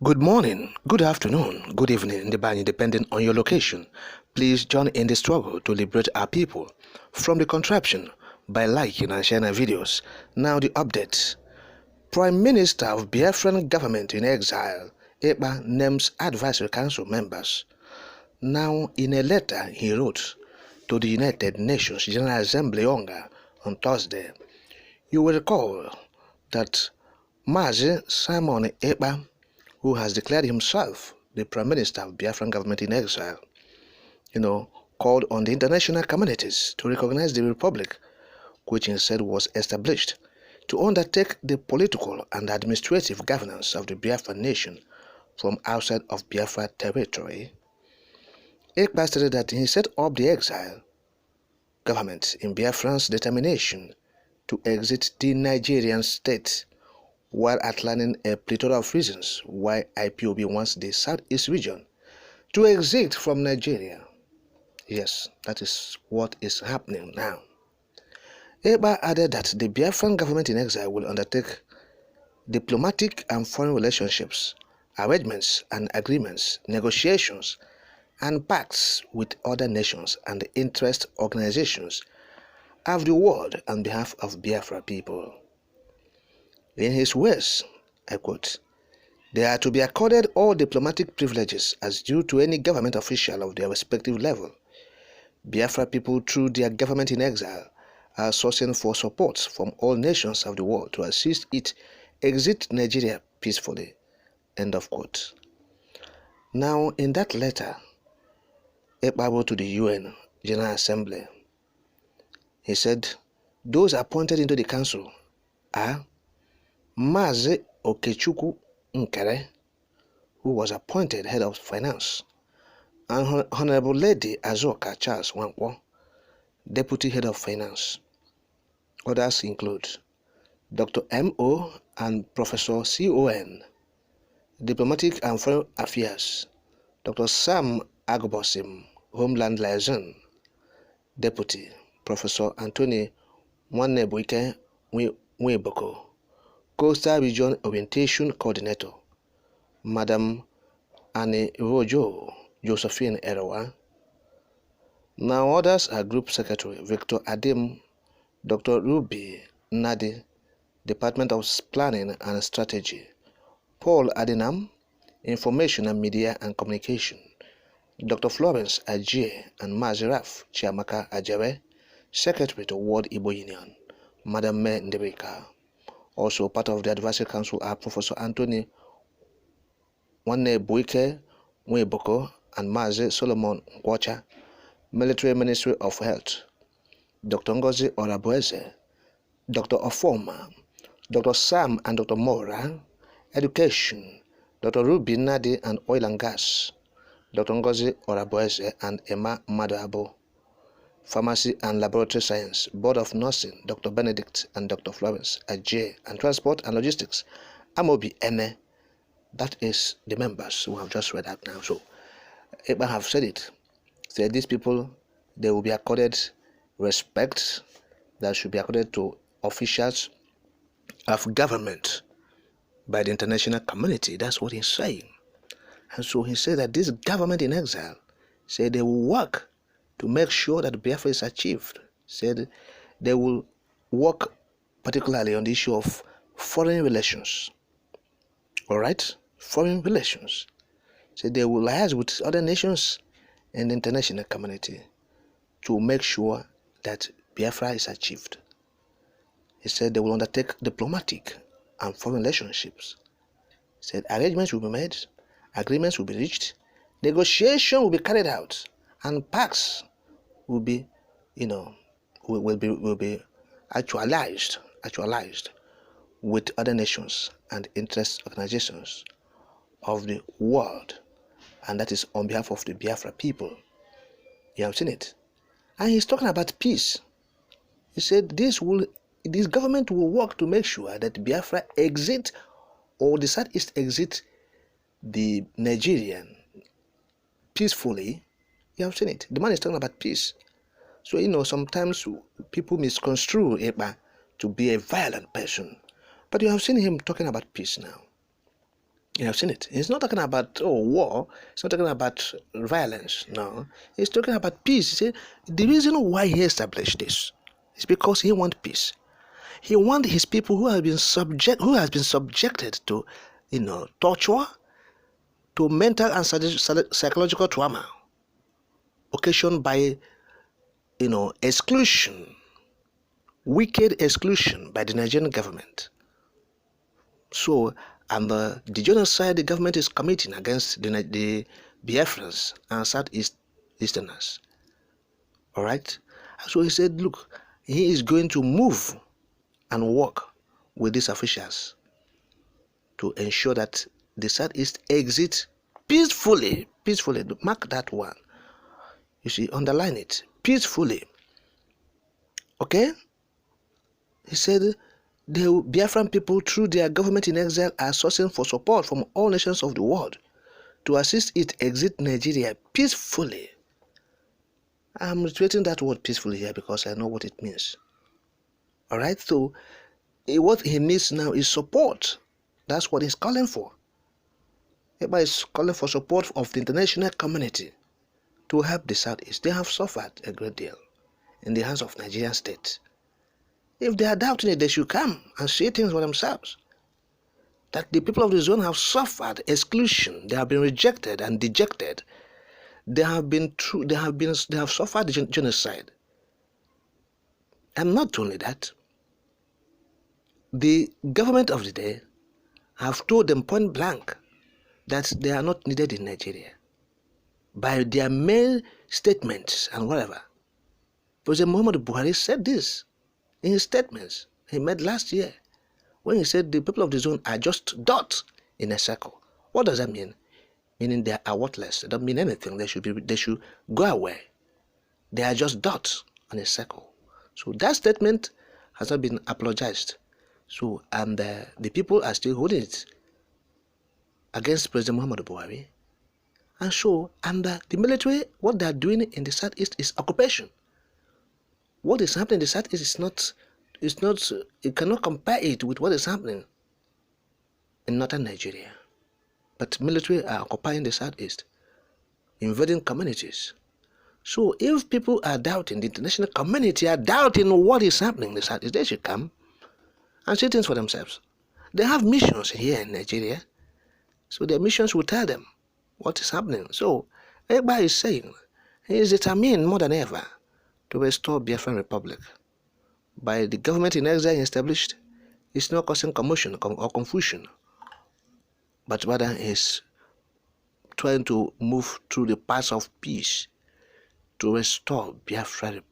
Good morning, good afternoon, good evening, depending on your location. Please join in the struggle to liberate our people from the contraption by liking and sharing our videos. Now the update. Prime Minister of Biafran government in exile, Eba names advisory council members. Now in a letter he wrote to the United Nations General Assembly Onga on Thursday, you will recall that Mazi Simon Eba, who has declared himself the Prime Minister of Biafran government in exile, called on the international communities to recognize the Republic, which he said was established to undertake the political and administrative governance of the Biafran nation from outside of Biafra territory. Ekpa stated that he set up the exile government in Biafran's determination to exit the Nigerian state, while outlining a plethora of reasons why IPOB wants the Southeast region to exit from Nigeria. Yes, that is what is happening now. Eba added that the Biafran government in exile will undertake diplomatic and foreign relationships, arrangements and agreements, negotiations and pacts with other nations and interest organizations of the world on behalf of Biafra people. In his words, I quote, "They are to be accorded all diplomatic privileges as due to any government official of their respective level. Biafra people, through their government in exile, are sourcing for support from all nations of the world to assist it exit Nigeria peacefully." End of quote. Now, in that letter, Ekpa wrote to the UN General Assembly, he said, those appointed into the council are Mazi Okechukwu Nkere, who was appointed head of finance, and Honorable Lady Azoka Charles Wankwo, deputy head of finance. Others include Dr. M.O. and Professor C.O.N., diplomatic and foreign affairs, Dr. Sam Agbosim, homeland liaison, deputy, Professor Anthony Nwanebuike Nweboko, coastal region orientation coordinator, Madam Annie Rojo Josephine Erewa. Now others are Group Secretary Victor Adim, Dr. Ruby Nadi, Department of Planning and Strategy, Paul Adinam, Information and Media and Communication, Dr. Florence Ajie and Maziraf Chiamaka Ajere, Secretary to World Igbo Union, Madam Me Ndebika. Also part of the Advisory Council are Professor Anthony Nwanebuike Nweboko and Mazi Solomon Nkwocha, Military Ministry of Health, Dr. Ngozi Orabueze, Dr. Ofoma, Dr. Sam and Dr. Mora, Education, Dr. Ruby Nadi and Oil and Gas, Dr. Ngozi Orabueze and Emma Madabo, Pharmacy and Laboratory Science, Board of Nursing, Dr. Benedict and Dr. Florence Ajay, and Transport and Logistics, Amobi Ene. That is the members who have just read out now. So, Eba have said it. Said these people, they will be accorded respect that should be accorded to officials of government by the international community. That's what he's saying. And so he said that this government in exile said they will work to make sure that Biafra is achieved. Said they will work particularly on the issue of foreign relations. All right? Foreign relations. Said they will liaise with other nations and the international community to make sure that Biafra is achieved. He said they will undertake diplomatic and foreign relationships. He said arrangements will be made, agreements will be reached, negotiation will be carried out, and pacts will be, will be actualized with other nations and interest organizations of the world, and that is on behalf of the Biafra people. You have seen it. And he's talking about peace. He said this government will work to make sure that Biafra exit, or the Southeast exit the Nigerian peacefully. You have seen it. The man is talking about peace. So, sometimes people misconstrue Eba to be a violent person. But you have seen him talking about peace now. You have seen it. He's not talking about war. He's not talking about violence. No, he's talking about peace. He said the reason why he established this is because he wants peace. He wants his people who have been subjected to, torture, to mental and psychological trauma occasioned by, exclusion, wicked exclusion by the Nigerian government. So, and the genocide the government is committing against the Biafrans and Southeasterners. All right. So he said, look, he is going to move and work with these officials to ensure that the Southeast exit peacefully. Peacefully. Mark that one. You see, underline it. Peacefully. Okay? He said the Biafran people, through their government in exile, are sourcing for support from all nations of the world to assist it exit Nigeria peacefully. I'm reiterating that word peacefully here because I know what it means. All right, so what he needs now is support. That's what he's calling for. Everybody is calling for support of the international community to help the Southeast. They have suffered a great deal in the hands of Nigerian state. If they are doubting it, they should come and see things for themselves. That the people of the zone have suffered exclusion, they have been rejected and dejected. They have suffered genocide. And not only that, the government of the day have told them point blank that they are not needed in Nigeria by their main statements and whatever. President Muhammadu Buhari said this in his statements he made last year when he said the people of the zone are just dots in a circle. What does that mean? Meaning they are worthless. They don't mean anything. They should go away. They are just dots on a circle. So that statement has not been apologized. So and the people are still holding it against President Muhammadu Buhari. And so, the military, what they are doing in the Southeast is occupation. What is happening in the Southeast is not, you cannot compare it with what is happening in northern Nigeria. But military are occupying the Southeast, invading communities. So if people are doubting, the international community are doubting what is happening in the Southeast, they should come and see things for themselves. They have missions here in Nigeria, so their missions will tell them what is happening. So everybody is saying he is determined more than ever to restore Biafran Republic. By the government in exile established, it's not causing commotion or confusion, but rather is trying to move through the path of peace to restore Biafra Republic.